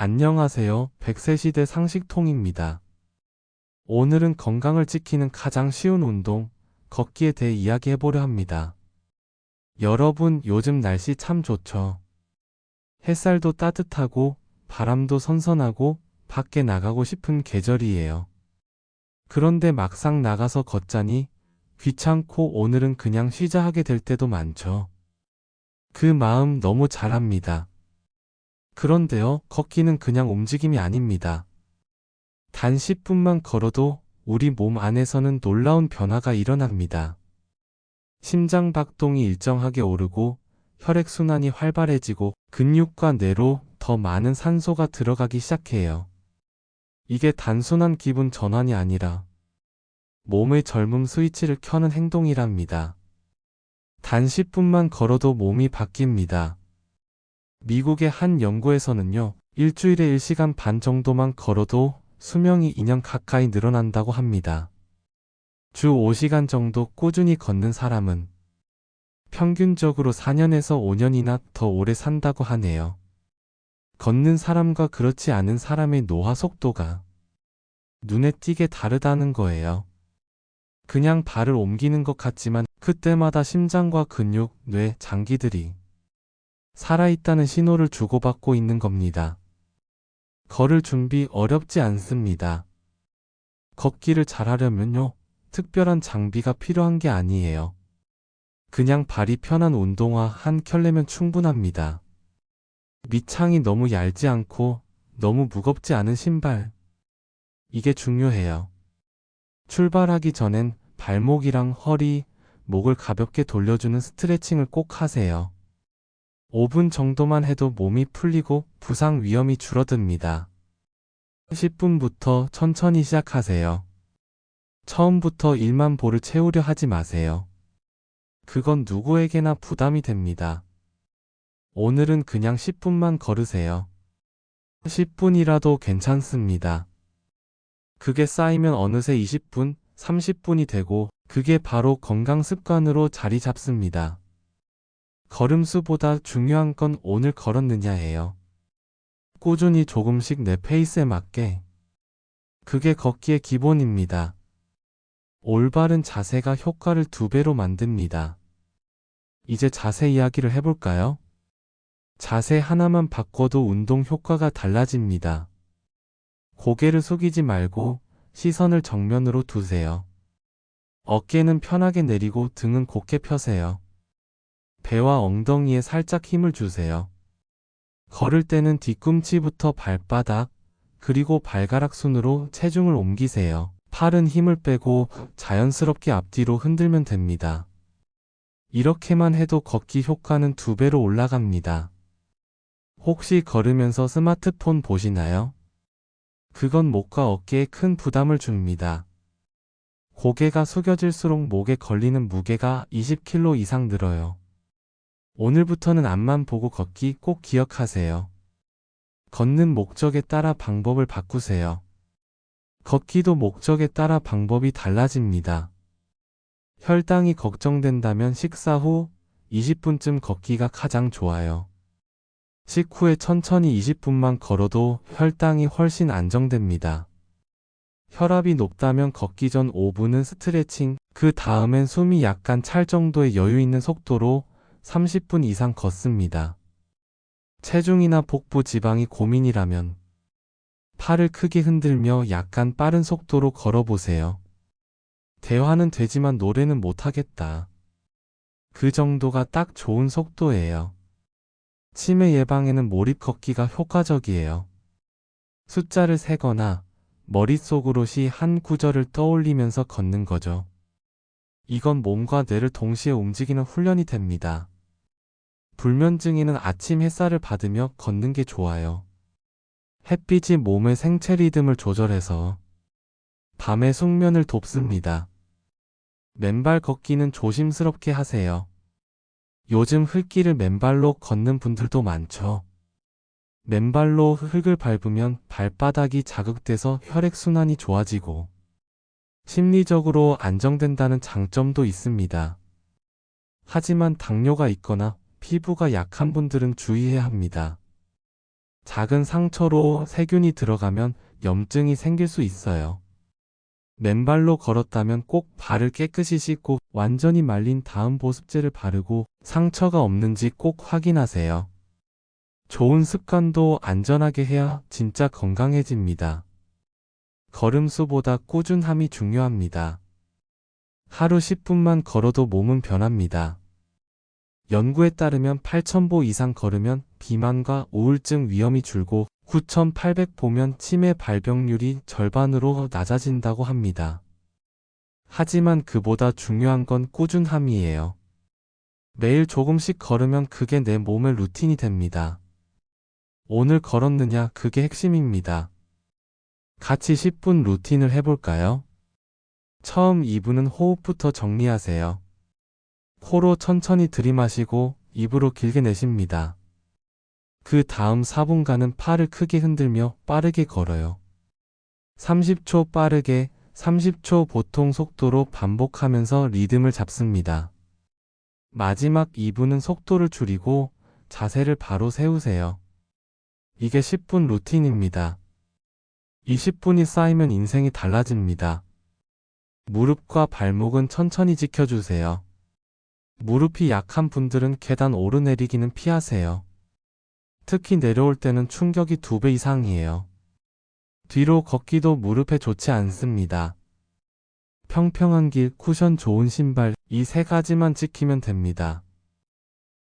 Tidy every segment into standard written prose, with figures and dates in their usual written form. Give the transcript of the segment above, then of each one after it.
안녕하세요. 100세 시대 상식통입니다. 오늘은 건강을 지키는 가장 쉬운 운동, 걷기에 대해 이야기해보려 합니다. 여러분, 요즘 날씨 참 좋죠? 햇살도 따뜻하고, 바람도 선선하고, 밖에 나가고 싶은 계절이에요. 그런데 막상 나가서 걷자니, 귀찮고 오늘은 그냥 쉬자 하게 될 때도 많죠. 그 마음 너무 잘합니다. 그런데요, 걷기는 그냥 움직임이 아닙니다. 단 10분만 걸어도 우리 몸 안에서는 놀라운 변화가 일어납니다. 심장 박동이 일정하게 오르고 혈액순환이 활발해지고 근육과 뇌로 더 많은 산소가 들어가기 시작해요. 이게 단순한 기분 전환이 아니라 몸의 젊음 스위치를 켜는 행동이랍니다. 단 10분만 걸어도 몸이 바뀝니다. 미국의 한 연구에서는요, 일주일에 1시간 반 정도만 걸어도 수명이 2년 가까이 늘어난다고 합니다. 주 5시간 정도 꾸준히 걷는 사람은 평균적으로 4년에서 5년이나 더 오래 산다고 하네요. 걷는 사람과 그렇지 않은 사람의 노화 속도가 눈에 띄게 다르다는 거예요. 그냥 발을 옮기는 것 같지만 그때마다 심장과 근육, 뇌, 장기들이 살아있다는 신호를 주고받고 있는 겁니다. 걸을 준비 어렵지 않습니다. 걷기를 잘하려면요, 특별한 장비가 필요한 게 아니에요. 그냥 발이 편한 운동화 한 켤레면 충분합니다. 밑창이 너무 얇지 않고 너무 무겁지 않은 신발. 이게 중요해요. 출발하기 전엔 발목이랑 허리, 목을 가볍게 돌려주는 스트레칭을 꼭 하세요. 5분 정도만 해도 몸이 풀리고 부상 위험이 줄어듭니다. 10분부터 천천히 시작하세요. 처음부터 1만 보를 채우려 하지 마세요. 그건 누구에게나 부담이 됩니다. 오늘은 그냥 10분만 걸으세요. 10분이라도 괜찮습니다. 그게 쌓이면 어느새 20분, 30분이 되고 그게 바로 건강 습관으로 자리 잡습니다. 걸음수보다 중요한 건 오늘 걸었느냐예요. 꾸준히 조금씩 내 페이스에 맞게. 그게 걷기의 기본입니다. 올바른 자세가 효과를 2배로 만듭니다. 이제 자세 이야기를 해볼까요? 자세 하나만 바꿔도 운동 효과가 달라집니다. 고개를 숙이지 말고 시선을 정면으로 두세요. 어깨는 편하게 내리고 등은 곧게 펴세요. 배와 엉덩이에 살짝 힘을 주세요. 걸을 때는 뒤꿈치부터 발바닥, 그리고 발가락 순으로 체중을 옮기세요. 팔은 힘을 빼고 자연스럽게 앞뒤로 흔들면 됩니다. 이렇게만 해도 걷기 효과는 2배로 올라갑니다. 혹시 걸으면서 스마트폰 보시나요? 그건 목과 어깨에 큰 부담을 줍니다. 고개가 숙여질수록 목에 걸리는 무게가 20kg 이상 늘어요. 오늘부터는 앞만 보고 걷기 꼭 기억하세요. 걷는 목적에 따라 방법을 바꾸세요. 걷기도 목적에 따라 방법이 달라집니다. 혈당이 걱정된다면 식사 후 20분쯤 걷기가 가장 좋아요. 식후에 천천히 20분만 걸어도 혈당이 훨씬 안정됩니다. 혈압이 높다면 걷기 전 5분은 스트레칭, 그 다음엔 숨이 약간 찰 정도의 여유 있는 속도로 30분 이상 걷습니다. 체중이나 복부 지방이 고민이라면 팔을 크게 흔들며 약간 빠른 속도로 걸어보세요. 대화는 되지만 노래는 못하겠다. 그 정도가 딱 좋은 속도예요. 치매 예방에는 몰입 걷기가 효과적이에요. 숫자를 세거나 머릿속으로 시 한 구절을 떠올리면서 걷는 거죠. 이건 몸과 뇌를 동시에 움직이는 훈련이 됩니다. 불면증에는 아침 햇살을 받으며 걷는 게 좋아요. 햇빛이 몸의 생체 리듬을 조절해서 밤의 숙면을 돕습니다. 맨발 걷기는 조심스럽게 하세요. 요즘 흙길을 맨발로 걷는 분들도 많죠. 맨발로 흙을 밟으면 발바닥이 자극돼서 혈액순환이 좋아지고 심리적으로 안정된다는 장점도 있습니다. 하지만 당뇨가 있거나 피부가 약한 분들은 주의해야 합니다. 작은 상처로 세균이 들어가면 염증이 생길 수 있어요. 맨발로 걸었다면 꼭 발을 깨끗이 씻고 완전히 말린 다음 보습제를 바르고 상처가 없는지 꼭 확인하세요. 좋은 습관도 안전하게 해야 진짜 건강해집니다. 걸음수보다 꾸준함이 중요합니다. 하루 10분만 걸어도 몸은 변합니다. 연구에 따르면 8,000보 이상 걸으면 비만과 우울증 위험이 줄고 9,800보면 치매 발병률이 절반으로 낮아진다고 합니다. 하지만 그보다 중요한 건 꾸준함이에요. 매일 조금씩 걸으면 그게 내 몸의 루틴이 됩니다. 오늘 걸었느냐, 그게 핵심입니다. 같이 10분 루틴을 해볼까요? 처음 2분은 호흡부터 정리하세요. 코로 천천히 들이마시고 입으로 길게 내쉽니다. 그 다음 4분간은 팔을 크게 흔들며 빠르게 걸어요. 30초 빠르게, 30초 보통 속도로 반복하면서 리듬을 잡습니다. 마지막 2분은 속도를 줄이고 자세를 바로 세우세요. 이게 10분 루틴입니다. 20분이 쌓이면 인생이 달라집니다. 무릎과 발목은 천천히 지켜주세요. 무릎이 약한 분들은 계단 오르내리기는 피하세요. 특히 내려올 때는 충격이 2배 이상이에요. 뒤로 걷기도 무릎에 좋지 않습니다. 평평한 길, 쿠션 좋은 신발, 이 3가지만 지키면 됩니다.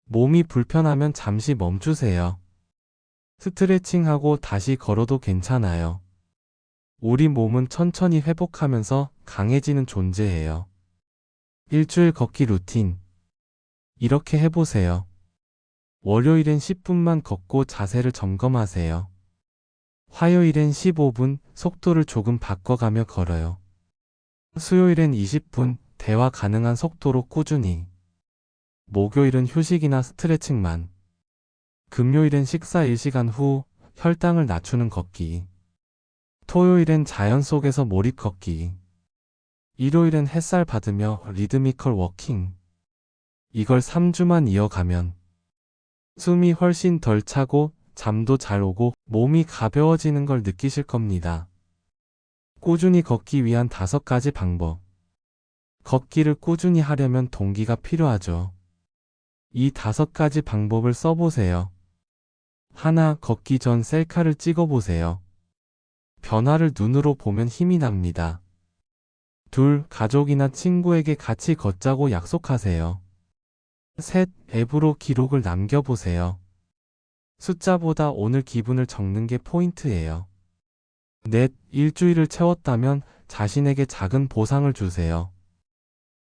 몸이 불편하면 잠시 멈추세요. 스트레칭하고 다시 걸어도 괜찮아요. 우리 몸은 천천히 회복하면서 강해지는 존재예요. 일주일 걷기 루틴. 이렇게 해보세요. 월요일엔 10분만 걷고 자세를 점검하세요. 화요일엔 15분, 속도를 조금 바꿔가며 걸어요. 수요일엔 20분, 대화 가능한 속도로 꾸준히. 목요일은 휴식이나 스트레칭만. 금요일엔 식사 1시간 후 혈당을 낮추는 걷기. 토요일엔 자연 속에서 몰입 걷기. 일요일엔 햇살 받으며 리드미컬 워킹. 이걸 3주만 이어가면 숨이 훨씬 덜 차고 잠도 잘 오고 몸이 가벼워지는 걸 느끼실 겁니다. 꾸준히 걷기 위한 5가지 방법. 걷기를 꾸준히 하려면 동기가 필요하죠. 이 5가지 방법을 써보세요. 하나, 걷기 전 셀카를 찍어보세요. 변화를 눈으로 보면 힘이 납니다. 둘, 가족이나 친구에게 같이 걷자고 약속하세요. 셋, 앱으로 기록을 남겨보세요. 숫자보다 오늘 기분을 적는 게 포인트예요. 넷, 일주일을 채웠다면 자신에게 작은 보상을 주세요.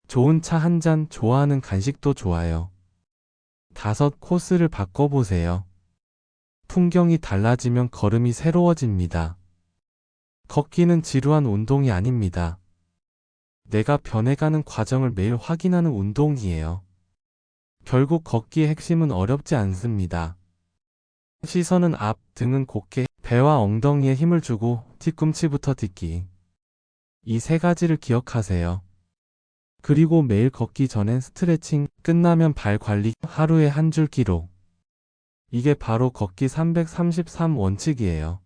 좋은 차 한 잔, 좋아하는 간식도 좋아요. 5, 코스를 바꿔보세요. 풍경이 달라지면 걸음이 새로워집니다. 걷기는 지루한 운동이 아닙니다. 내가 변해가는 과정을 매일 확인하는 운동이에요. 결국 걷기의 핵심은 어렵지 않습니다. 시선은 앞, 등은 곧게, 배와 엉덩이에 힘을 주고 뒤꿈치부터 딛기. 이 3가지를 기억하세요. 그리고 매일 걷기 전엔 스트레칭, 끝나면 발 관리, 하루에 한 줄 기록. 이게 바로 걷기 333 원칙이에요.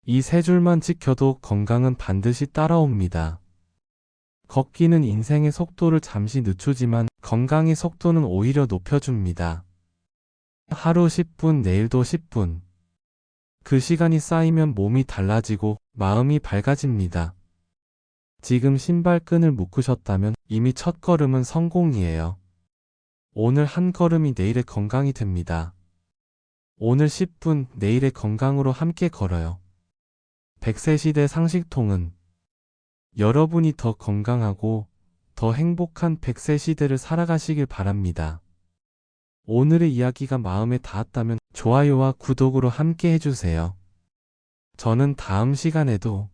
이 3줄만 지켜도 건강은 반드시 따라옵니다. 걷기는 인생의 속도를 잠시 늦추지만 건강의 속도는 오히려 높여줍니다. 하루 10분, 내일도 10분. 그 시간이 쌓이면 몸이 달라지고 마음이 밝아집니다. 지금 신발끈을 묶으셨다면 이미 첫 걸음은 성공이에요. 오늘 한 걸음이 내일의 건강이 됩니다. 오늘 10분, 내일의 건강으로 함께 걸어요. 100세 시대 상식통은 여러분이 더 건강하고 더 행복한 100세 시대를 살아가시길 바랍니다. 오늘의 이야기가 마음에 닿았다면 좋아요와 구독으로 함께 해주세요. 저는 다음 시간에도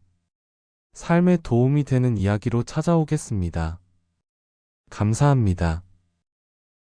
삶에 도움이 되는 이야기로 찾아오겠습니다. 감사합니다.